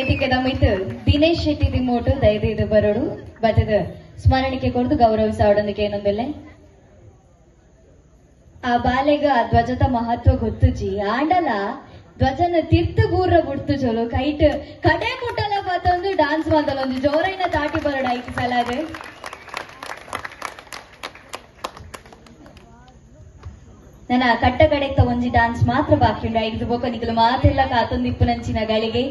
ವೇದಿಕೆ ದಮ್ಮಿತ್ತು ದಿನೇಶ್ ಶೆಟ್ಟಿ ದಿಮ್ಮೋಟು ದಯದಿದು ಬರೋಡು ಬತ್ತದ ಸ್ಮರಣಿಕೆ ಕೊಡ್ದು ಗೌರವಿಸಾವಡೊಂದಿಗೆ ಏನೊಂದಿಲ್ಲ ಆ ಬಾಲೆಗ ಆ ಧ್ವಜದ ಮಹತ್ವ ಗೊತ್ತುಜಿ ಆಂಡಲ ಧ್ವಜನ ತಿರ್ತು ಬೂರ್ರ ಬಿಡ್ತು ಚಲೋ ಕೈಟ್ ಕಡೆ ಮುಟ್ಟಲ ಬತ್ತೊಂದು ಡಾನ್ಸ್ ಮಾಡಲ್ಲ ಒಂದು ಜೋರೈನ ತಾಟಿ ಬರೋಡ ಐದು ಸಲ ಅದು ನನ್ನ ಕಟ್ಟ ಕಡೆತ್ತ ಒಂಜಿ ಡಾನ್ಸ್ ಮಾತ್ರ ಬಾಕಿ ಉಂಡು ಐದು ಬೋಕ ನಿಗಲು ಮಾತೆಲ್ಲ ಕಾತೊಂದಿಪ್ಪು ನಂಚಿನ ಗಳಿಗೆ